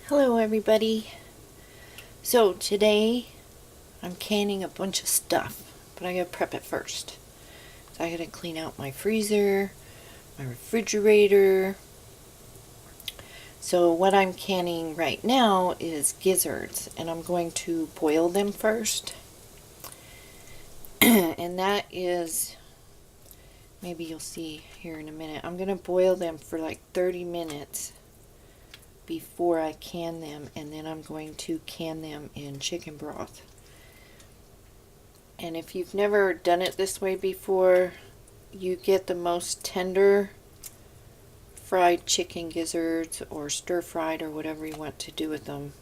Hello everybody. So today I'm canning a bunch of stuff, but I gotta prep it first. So I gotta clean out my freezer, my refrigerator. So what I'm canning right now is gizzards, and I'm going to boil them first. And that is, maybe you'll see here in a minute, I'm gonna boil them for like 30 minutes before I can them, and then I'm going to can them in chicken broth. And if you've never done it this way before, you get the most tender fried chicken gizzards or stir fried or whatever you want to do with them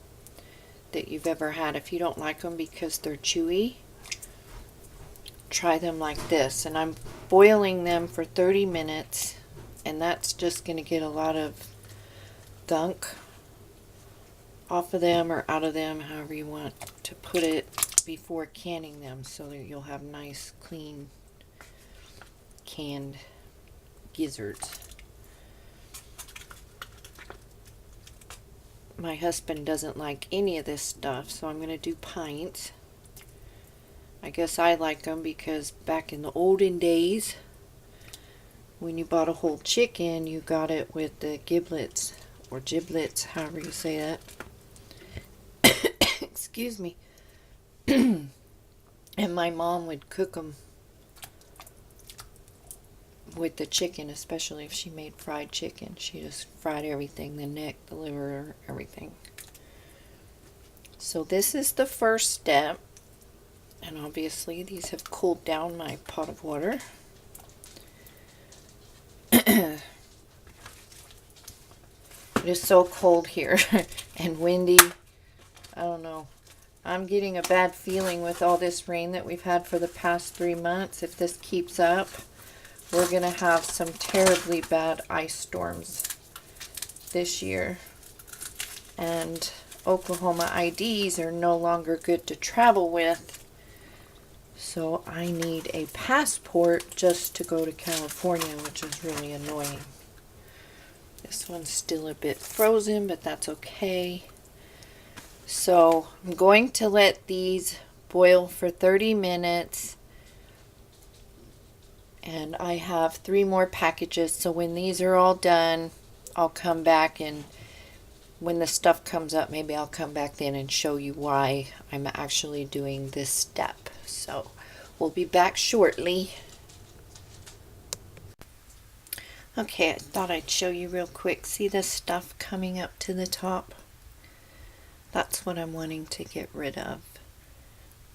that you've ever had. If you don't like them because they're chewy, try them like this. And I'm boiling them for 30 minutes, and that's just going to get a lot of gunk off of them or out of them, however you want to put it, before canning them, so that you'll have nice clean canned gizzards. My husband doesn't like any of this stuff, so I'm going to do pints. I guess I like them because back in the olden days, when you bought a whole chicken, you got it with the giblets, or giblets, however you say that. Excuse me. And my mom would cook them with the chicken, especially if she made fried chicken. She just fried everything, the neck, the liver, everything. So this is the first step, and obviously these have cooled down my pot of water. It is so cold here and windy. I don't know. I'm getting a bad feeling with all this rain that we've had for the past 3 months. If this keeps up, we're going to have some terribly bad ice storms this year. And Oklahoma IDs are no longer good to travel with. So I need a passport just to go to California, which is really annoying. This one's still a bit frozen, but that's okay. So I'm going to let these boil for 30 minutes. And I have 3 more packages, so when these are all done, I'll come back, and when the stuff comes up, maybe I'll come back then and show you why I'm actually doing this step. So we'll be back shortly. Okay, I thought I'd show you real quick. See this stuff coming up to the top? That's what I'm wanting to get rid of.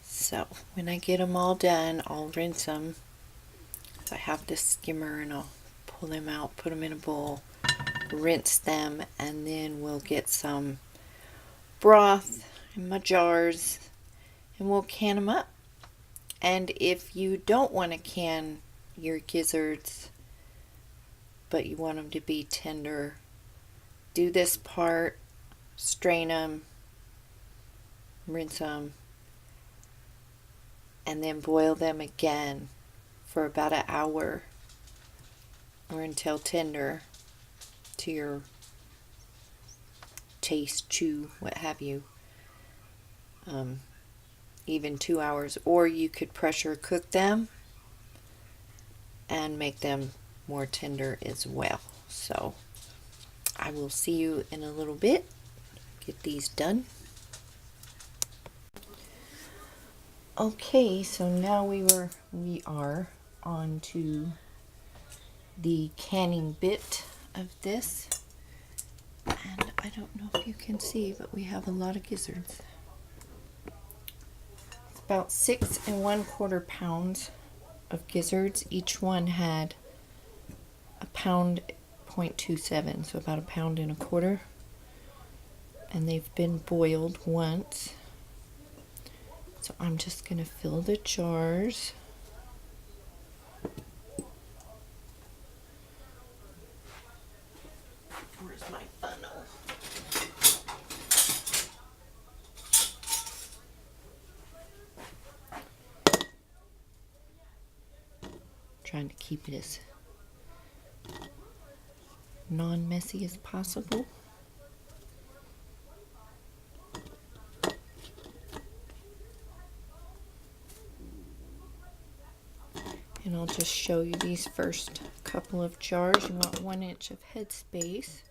So when I get them all done, I'll rinse them. I have this skimmer, and I'll pull them out, put them in a bowl, rinse them, and then we'll get some broth in my jars and we'll can them up. And if you don't want to can your gizzards but you want them to be tender, do this part, strain them, rinse them, and then boil them again for about an hour or until tender to your taste, chew, what have you. Even 2 hours, or you could pressure cook them and make them more tender as well. So I will see you in a little bit. Get these done. Okay, so now we are on to the canning bit of this, and I don't know if you can see, but we have a lot of gizzards. It's about 6 1/4 pounds of gizzards. Each one had a pound 0.27, so about 1.25 pounds, and they've been boiled once. So I'm just going to fill the jars. Where's my funnel? Trying to keep it as non-messy as possible. I'll just show you these first couple of jars. You want 1 inch of headspace.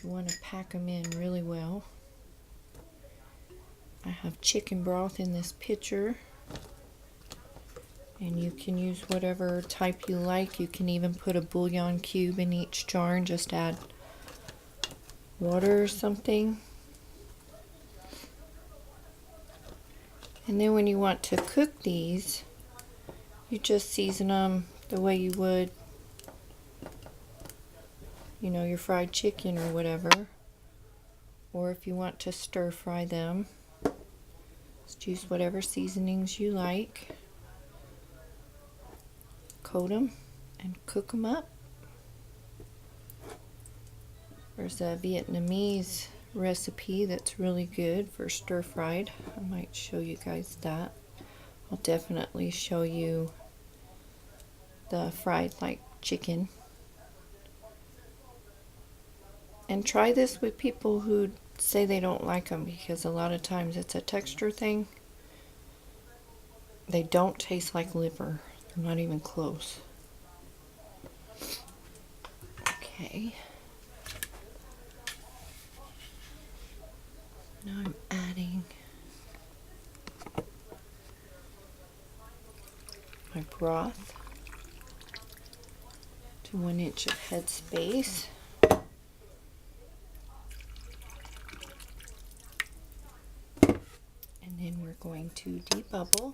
You want to pack them in really well. I have chicken broth in this pitcher, and you can use whatever type you like. You can even put a bouillon cube in each jar and just add water or something. And then when you want to cook these, you just season them the way you would, you know, your fried chicken or whatever. Or if you want to stir fry them, just use whatever seasonings you like. Coat them and cook them up. There's a Vietnamese recipe that's really good for stir fried. I might show you guys that. I'll definitely show you the fried like chicken. And try this with people who say they don't like them, because a lot of times it's a texture thing. They don't taste like liver. They're not even close. Okay. Now I'm adding my broth to 1 inch of headspace. And then we're going to debubble.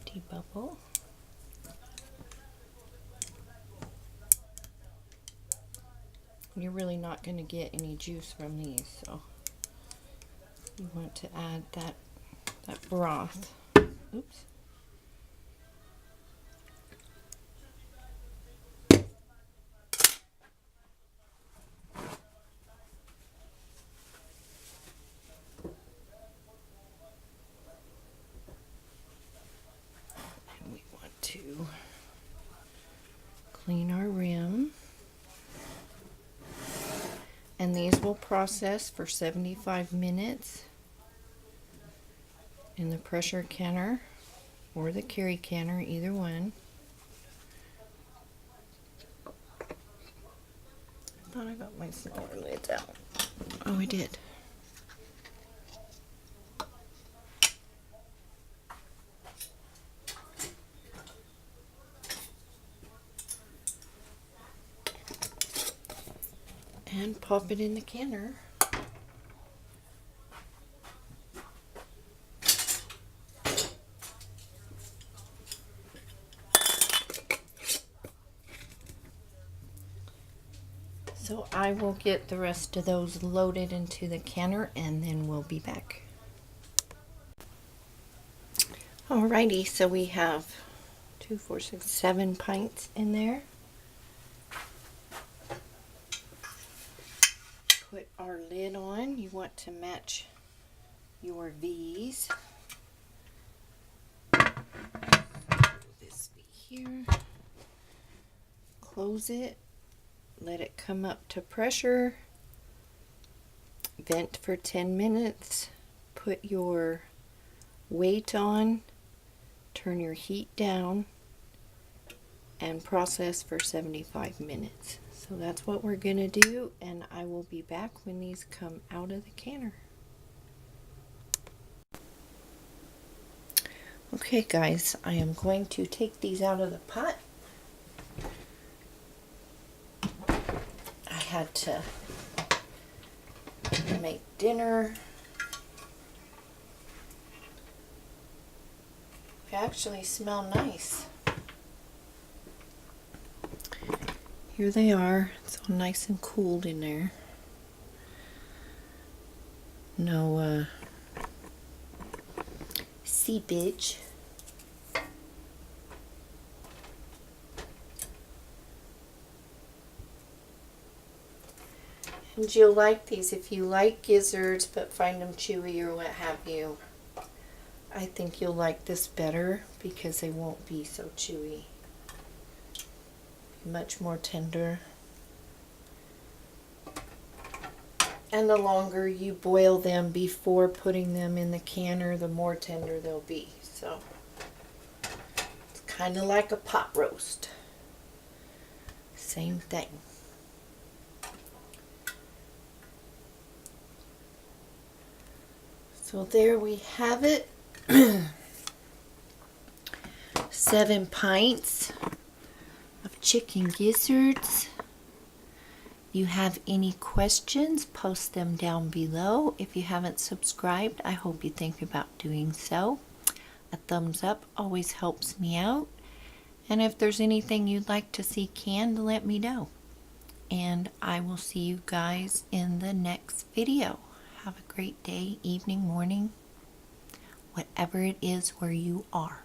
Debubble. You're really not going to get any juice from these, so you want to add that broth. Oops. And we want to clean our rim. And these will process for 75 minutes in the pressure canner or the carry canner, either one. I thought I got my smaller lids out. Oh, I did. And pop it in the canner. So I will get the rest of those loaded into the canner and then we'll be back. Alrighty, so we have 2, 4, 6, 7 pints in there. Put our lid on. You want to match your V's. This be here. Close it. Let it come up to pressure. Vent for 10 minutes. Put your weight on. Turn your heat down. And process for 75 minutes. So that's what we're going to do, and I will be back when these come out of the canner. Okay guys, I am going to take these out of the pot. I had to make dinner. They actually smell nice. Here they are. It's all nice and cooled in there. No seepage. And you'll like these if you like gizzards but find them chewy or what have you. I think you'll like this better because they won't be so chewy. Be much more tender. And the longer you boil them before putting them in the canner, the more tender they'll be. So it's kind of like a pot roast. Same thing. So there we have it. 7 pints of chicken gizzards. You have any questions, post them down below. If you haven't subscribed, I hope you think about doing so. A thumbs up always helps me out. And if there's anything you'd like to see canned, let me know. And I will see you guys in the next video. Have a great day, evening, morning, whatever it is where you are.